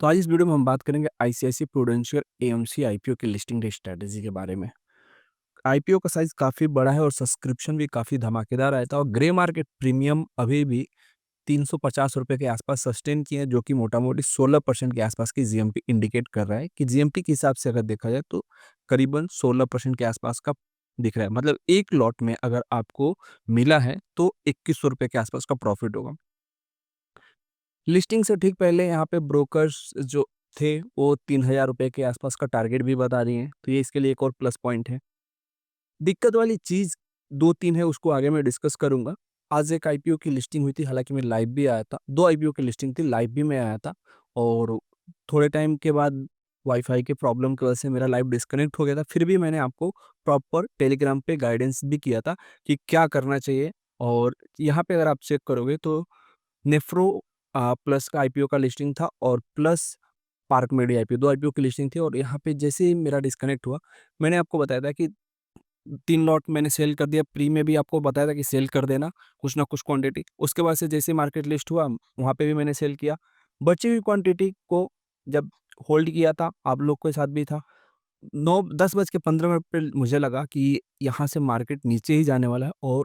तो आज इस वीडियो में हम बात करेंगे आईसीआईसीआई प्रूडेंशियल एएमसी आईपीओ की लिस्टिंग डे स्ट्रेटजी के बारे में। आईपीओ का साइज काफ़ी बड़ा है और सब्सक्रिप्शन भी काफ़ी धमाकेदार आया था और ग्रे मार्केट प्रीमियम अभी भी ₹350 के आसपास सस्टेन किए हैं, जो कि मोटा-मोटी 16% के आसपास की जीएमपी इंडिकेट कर रहा है कि जीएमपी के हिसाब से अगर देखा जाए तो करीबन 16% के आसपास का दिख रहा है। मतलब एक लॉट में अगर आपको मिला है तो ₹2100 के आसपास का प्रॉफिट होगा। लिस्टिंग से ठीक पहले यहाँ पे ब्रोकर्स जो थे वो ₹3000 के आसपास का टारगेट भी बता रही हैं, तो ये इसके लिए एक और प्लस पॉइंट है। दिक्कत वाली चीज़ 2-3 है, उसको आगे मैं डिस्कस करूँगा। आज एक आईपीओ की लिस्टिंग हुई थी, हालाँकि मैं लाइव भी आया था। 2 आईपीओ की लिस्टिंग थी, लाइव भी मैं आया था और थोड़े टाइम के बाद वाईफ़ाई की प्रॉब्लम की वजह से मेरा लाइव डिस्कनेक्ट हो गया था। फिर भी मैंने आपको प्रॉपर टेलीग्राम पे गाइडेंस भी किया था कि क्या करना चाहिए और यहाँ पे अगर आप चेक करोगे तो नेफ्रो प्लस का आईपीओ का लिस्टिंग था और प्लस पार्क मेडी आईपीओ 2 आईपीओ की लिस्टिंग थी और यहाँ पे जैसे ही मेरा डिस्कनेक्ट हुआ, मैंने आपको बताया था कि 3 लॉट मैंने सेल कर दिया, प्री में भी आपको बताया था कि सेल कर देना, कुछ ना कुछ क्वांटिटी। उसके बाद से जैसे मार्केट लिस्ट हुआ, वहाँ पे भी मैंने सेल किया। बची हुई क्वांटिटी को जब होल्ड किया था, आप लोग के साथ भी था। 9 10 बज के 15 मिनट पे मुझे लगा कि यहाँ से मार्केट नीचे ही जाने वाला है और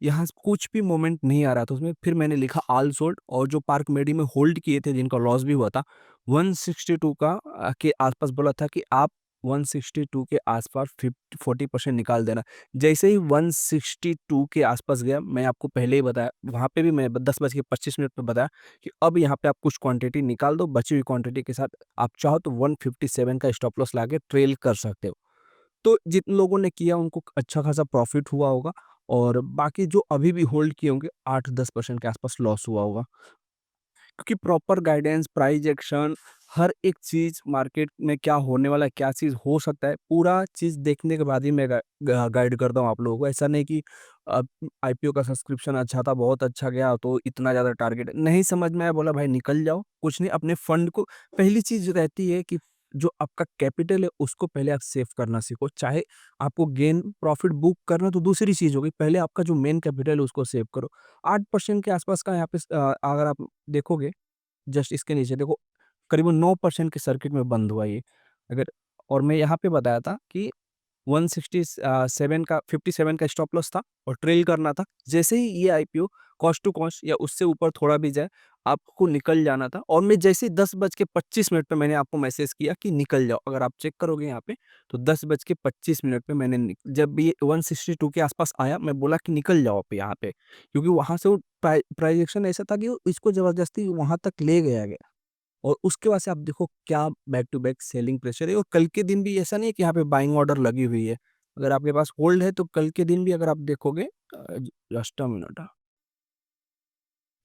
यहाँ से कुछ भी मोमेंट नहीं आ रहा था उसमें। फिर मैंने लिखा ऑल सोल्ड और जो पार्क मेडी में होल्ड किए थे जिनका लॉस भी हुआ था 162 का के आसपास बोला था कि आप 162 के आसपास 40% निकाल देना। जैसे ही 162 के आसपास गया, मैं आपको पहले ही बताया, वहाँ पे भी मैं 10 बज के 25 मिनट पे बताया कि अब यहाँ पे आप कुछ क्वांटिटी निकाल दो, बची हुई क्वांटिटी के साथ आप चाहो तो 157 का स्टॉप लॉस लाके ट्रेल कर सकते हो। तो जिन लोगों ने किया उनको अच्छा खासा प्रॉफिट हुआ होगा और बाकी जो अभी भी होल्ड किए होंगे 8-10% के आसपास लॉस हुआ होगा। क्योंकि प्रॉपर गाइडेंस, प्राइस एक्शन, हर एक चीज़ मार्केट में क्या होने वाला है, क्या चीज़ हो सकता है, पूरा चीज़ देखने के बाद ही मैं गाइड करता हूँ आप लोगों को। ऐसा नहीं कि आईपीओ का सब्सक्रिप्शन अच्छा था, बहुत अच्छा गया तो इतना ज़्यादा टारगेट है। नहीं समझ में आया, बोला भाई निकल जाओ, कुछ नहीं अपने फंड को। पहली चीज़ रहती है कि जो आपका कैपिटल है उसको पहले आप सेव करना सीखो। चाहे आपको गेन प्रॉफिट बुक करना तो दूसरी चीज़ हो गई, पहले आपका जो मेन कैपिटल है उसको सेव करो। 8% के आसपास का यहाँ पे अगर आप देखोगे, जस्ट इसके नीचे देखो करीबन 9% के सर्किट में बंद हुआ ये। अगर और मैं यहाँ पे बताया था कि 7 का 57 का स्टॉप लॉस था और ट्रेल करना था। जैसे ही ये आईपीओ कॉस्ट टू कॉस्ट या उससे ऊपर थोड़ा भी जाए, आपको निकल जाना था और मैं जैसे ही 10 बज के 25 मिनट पे मैंने आपको मैसेज किया कि निकल जाओ। अगर आप चेक करोगे यहाँ पे तो 10 बज के 25 मिनट पे मैंने जब ये 162 के आसपास आया, मैं बोला कि निकल जाओ आप यहाँ पे, क्योंकि वहाँ से वो प्राइजेक्शन ऐसा था कि वो इसको ज़बरदस्ती वहाँ तक ले गया गया। और उसके बाद से आप देखो क्या back to back selling pressure है और कल के दिन भी ऐसा नहीं है कि यहाँ पे बाइंग ऑर्डर लगी हुई है। अगर आपके पास होल्ड है तो कल के दिन भी अगर आप देखोगे जस्ट अ मिनट,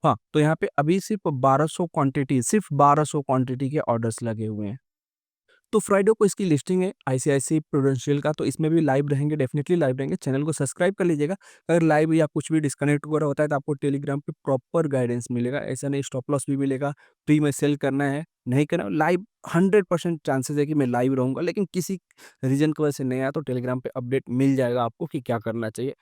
हाँ, तो यहाँ पे अभी सिर्फ 1200 क्वांटिटी के ऑर्डर्स लगे हुए हैं। तो फ्राइडे को इसकी लिस्टिंग है आईसीआईसीआई प्रूडेंशियल का, तो इसमें भी लाइव रहेंगे, डेफिनिटली लाइव रहेंगे। चैनल को सब्सक्राइब कर लीजिएगा। अगर लाइव या कुछ भी डिस्कनेक्ट वगैरह होता है तो आपको टेलीग्राम पे प्रॉपर गाइडेंस मिलेगा। ऐसा नहीं स्टॉप लॉस भी मिलेगा, प्री में सेल करना है, नहीं करना है, लाइव 100% चांसेस है कि मैं लाइव रहूँगा। लेकिन किसी रीज़न की वजह से नहीं आया तो टेलीग्राम पे अपडेट मिल जाएगा आपको कि क्या करना चाहिए।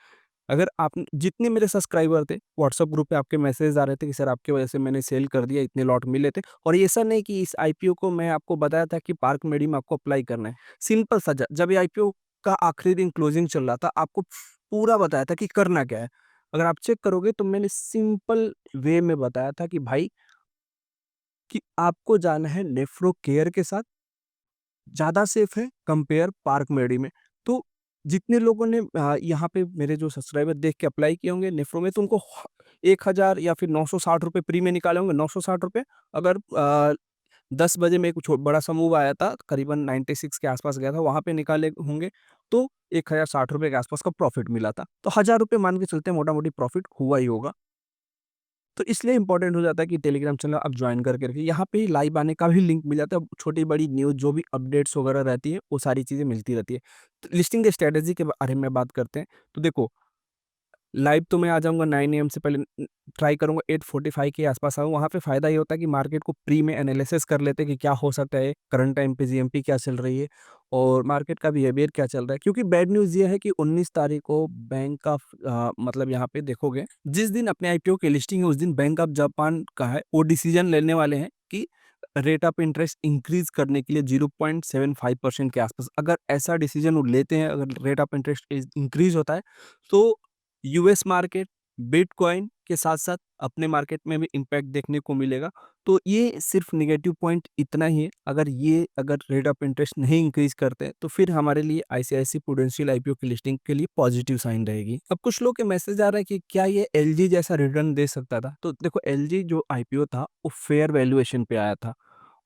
अगर आप जितने मेरे सब्सक्राइबर थे, व्हाट्सएप ग्रुप पे आपके मैसेज आ रहे थे कि सर आपकी वजह से मैंने सेल कर दिया, इतने लॉट मिले थे और ऐसा नहीं कि इस आईपीओ को मैं आपको बताया था कि पार्क मेडी में आपको अप्लाई करना है। सिंपल सा जब ये आईपीओ का आखिरी दिन क्लोजिंग चल रहा था, आपको पूरा बताया था कि करना क्या है। अगर आप चेक करोगे तो मैंने सिंपल वे में बताया था कि भाई कि आपको जाना है नेफ्रो केयर के साथ, ज़्यादा सेफ है कंपेयर पार्क मेडी में। तो जितने लोगों ने यहाँ पे मेरे जो सब्सक्राइबर देख के अप्लाई किए होंगे नेफ्रो में, तो उनको 1000 या फिर ₹960 फ्री में निकाले होंगे, ₹960। अगर 10 बजे में कुछ बड़ा सा मूव आया था, करीबन 96 के आसपास गया था, वहाँ पे निकाले होंगे तो ₹1060 के आसपास का प्रॉफिट मिला था। तो ₹1000 मान के चलते हैं, मोटा-मोटी प्रॉफिट हुआ ही होगा। तो इसलिए इम्पोर्टेंट हो जाता है कि टेलीग्राम चैनल आप ज्वाइन करके रखिए। यहाँ पे ही लाइव आने का भी लिंक मिल जाता है। छोटी-बड़ी न्यूज़ जो भी अपडेट्स वगैरह रहती है, वो सारी चीज़ें मिलती रहती है। तो लिस्टिंग स्ट्रैटेजी के बारे में बात करते हैं। तो देखो, लाइव तो मैं आ जाऊँगा 9 एएम से पहले, ट्राई करूँगा 8:45 के आसपास आऊँ। वहाँ पे फ़ायदा ये होता है कि मार्केट को प्री में एनालिसिस कर लेते हैं कि क्या हो सकता है, करंट टाइम पे जीएमपी क्या चल रही है और मार्केट का बिहेवियर क्या चल रहा है। क्योंकि बैड न्यूज़ ये है कि 19 तारीख को बैंक ऑफ मतलब यहाँ पे देखोगे, जिस दिन अपने आईपीओ की लिस्टिंग है उस दिन बैंक ऑफ जापान का है, वो डिसीज़न लेने वाले हैं कि रेट ऑफ इंटरेस्ट इंक्रीज करने के लिए 0.75% के आसपास अगर ऐसा डिसीजन वो लेते हैं, अगर रेट ऑफ इंटरेस्ट इंक्रीज होता है, तो यूएस मार्केट, बिटकॉइन के साथ साथ अपने मार्केट में भी इम्पैक्ट देखने को मिलेगा। तो ये सिर्फ नेगेटिव पॉइंट इतना ही है, अगर रेट ऑफ इंटरेस्ट नहीं इंक्रीज करते हैं तो फिर हमारे लिए आईसीआईसी प्रूडेंशियल आईपीओ की लिस्टिंग के लिए पॉजिटिव साइन रहेगी। अब कुछ लोग के मैसेज आ रहा है कि क्या ये एलजी जैसा रिटर्न दे सकता था? तो देखो, एलजी जो आईपीओ था वो फेयर वैल्यूएशन पे आया था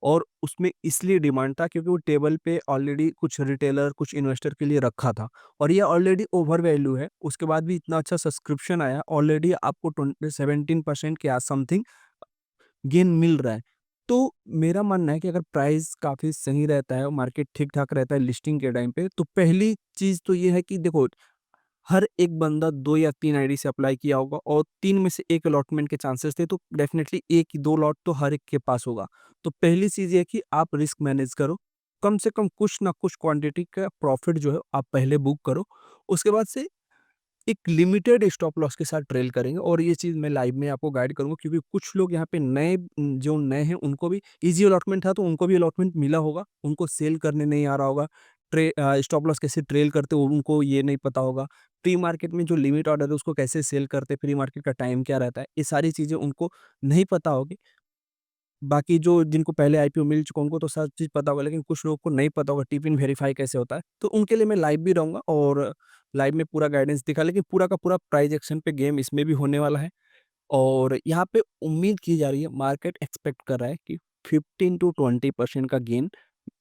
और उसमें इसलिए डिमांड था क्योंकि वो टेबल पे ऑलरेडी कुछ रिटेलर, कुछ इन्वेस्टर के लिए रखा था और ये ऑलरेडी ओवर वैल्यू है। उसके बाद भी इतना अच्छा सब्सक्रिप्शन आया, ऑलरेडी आपको 17% के आस समथिंग गेन मिल रहा है। तो मेरा मानना है कि अगर प्राइस काफ़ी सही रहता है और मार्केट ठीक-ठाक रहता है लिस्टिंग के टाइम पे, तो पहली चीज़ तो ये है कि देखो, हर एक बंदा 2 या 3 आईडी से अप्लाई किया होगा और 3 में से 1 अलॉटमेंट के चांसेस थे, तो डेफ़िनेटली 1 ही 2 लॉट तो हर एक के पास होगा। तो पहली चीज़ ये है कि आप रिस्क मैनेज करो। कम से कम कुछ ना कुछ क्वांटिटी का प्रॉफ़िट जो है आप पहले बुक करो। उसके बाद से एक लिमिटेड स्टॉप लॉस के साथ ट्रेल करेंगे और ये चीज़ मैं लाइव में आपको गाइड करूँगा क्योंकि कुछ लोग यहाँ पे जो नए हैं उनको भी ईज़ी अलॉटमेंट था तो उनको भी अलॉटमेंट मिला होगा, उनको सेल करने नहीं आ रहा होगा, स्टॉप लॉस कैसे ट्रेल करते हो उनको ये नहीं पता होगा, प्री मार्केट में जो लिमिट ऑर्डर है उसको कैसे सेल करते हैं, प्री मार्केट का टाइम क्या रहता है, ये सारी चीज़ें उनको नहीं पता होगी। बाकी जो जिनको पहले आईपीओ मिल चुका है उनको तो सब चीज़ पता होगा, लेकिन कुछ लोगों को नहीं पता होगा टिपिन वेरीफाई कैसे होता है, तो उनके लिए मैं लाइव भी रहूँगा और लाइव में पूरा गाइडेंस दिखा, लेकिन पूरा का पूरा प्राइस एक्शन पे गेम इसमें भी होने वाला है। और यहाँ पे उम्मीद की जा रही है, मार्केट एक्सपेक्ट कर रहा है कि 15 टू 20% का गेन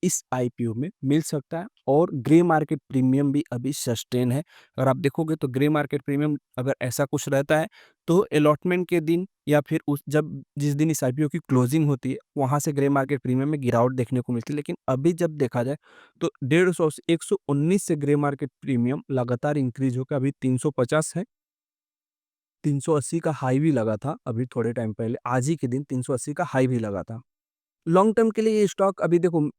इस आईपीओ में मिल सकता है और ग्रे मार्केट प्रीमियम भी अभी सस्टेन है। अगर आप देखोगे तो ग्रे मार्केट प्रीमियम अगर ऐसा कुछ रहता है तो अलॉटमेंट के दिन या फिर उस जब जिस दिन इस आईपीओ की क्लोजिंग होती है वहाँ से ग्रे मार्केट प्रीमियम में गिरावट देखने को मिलती है। लेकिन अभी जब देखा जाए तो 150 से 119 से ग्रे मार्केट प्रीमियम लगातार इंक्रीज होकर अभी 350 है। 380 का हाई भी लगा था अभी थोड़े टाइम पहले, आज ही के दिन 380 का हाई भी लगा था। लॉन्ग टर्म के लिए ये स्टॉक अभी देखो,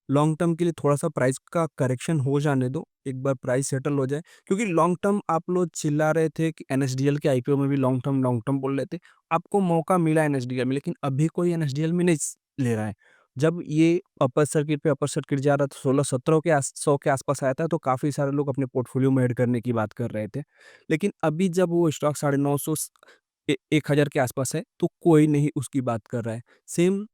लॉन्ग टर्म के लिए थोड़ा-सा प्राइस का करेक्शन हो जाने दो, एक बार प्राइस सेटल हो जाए। क्योंकि लॉन्ग टर्म आप लोग चिल्ला रहे थे कि एनएसडीएल के आईपीओ में भी लॉन्ग टर्म बोल रहे थे। आपको मौका मिला एनएसडीएल में, लेकिन अभी कोई एनएसडीएल में नहीं ले रहा है। जब ये अपर सर्किट जा रहा था 16-17 के 100 के आसपास आया था, तो काफ़ी सारे लोग अपने पोर्टफोलियो में ऐड करने की बात कर रहे थे। लेकिन अभी जब वो स्टॉक 950 1000 के आसपास है, तो कोई नहीं उसकी बात कर रहा है। सेम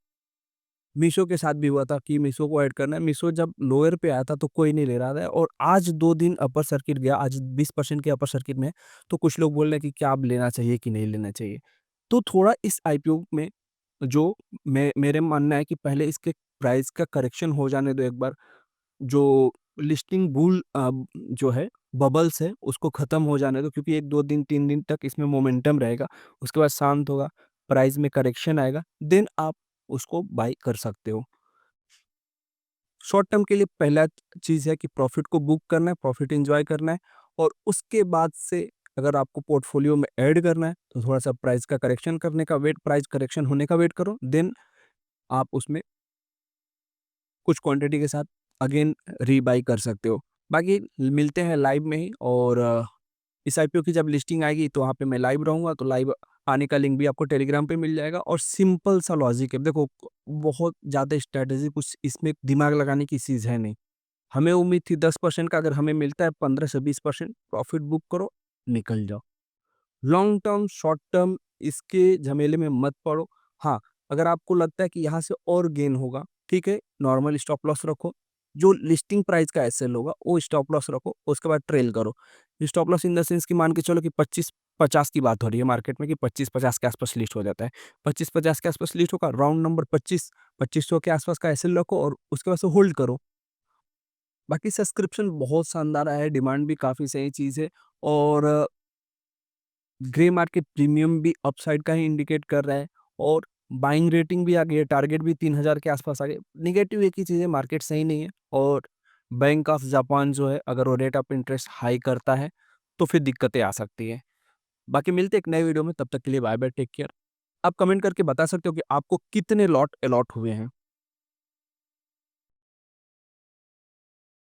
मीशो के साथ भी हुआ था कि मीशो को ऐड करना है। मीशो जब लोअर पे आया था तो कोई नहीं ले रहा था और आज 2 दिन अपर सर्किट गया, आज 20% के अपर सर्किट में है, तो कुछ लोग बोल रहे हैं कि क्या अब लेना चाहिए कि नहीं लेना चाहिए। तो थोड़ा इस आईपीओ में जो मेरे मानना है कि पहले इसके प्राइस का करेक्शन हो जाने दो एक बार। जो लिस्टिंग जो है, बबल्स है, उसको खत्म हो जाने दो क्योंकि 1, 2 दिन, 3 दिन तक इसमें मोमेंटम रहेगा। उसके बाद शांत होगा, प्राइस में करेक्शन आएगा, देन आप उसको बाय कर सकते हो। शॉर्ट टर्म के लिए पहला चीज़ है कि प्रॉफ़िट को बुक करना है, प्रॉफ़िट एन्जॉय करना है और उसके बाद से अगर आपको पोर्टफ़ोलियो में ऐड करना है, तो थोड़ा-सा प्राइस करेक्शन होने का वेट करो, देन आप उसमें कुछ क्वांटिटी के साथ अगेन रीबाय कर सकते हो। बाकी मिलते हैं लाइव में ही और इस आईपीओ की जब लिस्टिंग आएगी तो वहाँ पे मैं लाइव रहूँगा, तो लाइव आने का लिंक भी आपको टेलीग्राम पे मिल जाएगा और सिंपल सा लॉजिक है। देखो, बहुत ज़्यादा स्ट्रैटेजी कुछ इसमें दिमाग लगाने की चीज़ है नहीं। हमें उम्मीद थी 10% का, अगर हमें मिलता है 15 से 20% प्रॉफ़िट बुक करो, निकल जाओ। लॉन्ग टर्म, शॉर्ट टर्म इसके झमेले में मत पड़ो। हाँ, अगर आपको लगता है कि यहाँ से और गेन होगा, ठीक है, नॉर्मल स्टॉप लॉस रखो। जो लिस्टिंग प्राइस का एसएल होगा, वो स्टॉप लॉस रखो, उसके बाद ट्रेल करो। Stop loss in the sense कि मान के चलो कि 25-50 की बात हो रही है मार्केट में कि 25-50 के आसपास लिस्ट हो जाता है। 25-50 के आसपास लिस्ट होगा, राउंड नंबर 25-2500 के आसपास का एसएल रखो और उसके बाद से होल्ड करो। बाकी सब्सक्रिप्शन बहुत शानदार आया है, डिमांड भी काफ़ी सही चीज़ है और ग्रे मार्केट प्रीमियम भी अपसाइड का ही इंडिकेट कर रहा है और बाइंग रेटिंग भी आ गई है, टारगेट भी 3000 के आसपास आ गए। नेगेटिव एक ही चीज़ है, मार्केट सही नहीं है और बैंक ऑफ जापान जो है, अगर वो रेट ऑफ इंटरेस्ट हाई करता है, तो फिर दिक्कतें आ सकती हैं। बाकी मिलते हैं एक नए वीडियो में, तब तक के लिए बाय बाय, टेक केयर। आप कमेंट करके बता सकते हो कि आपको कितने लॉट अलॉट हुए हैं।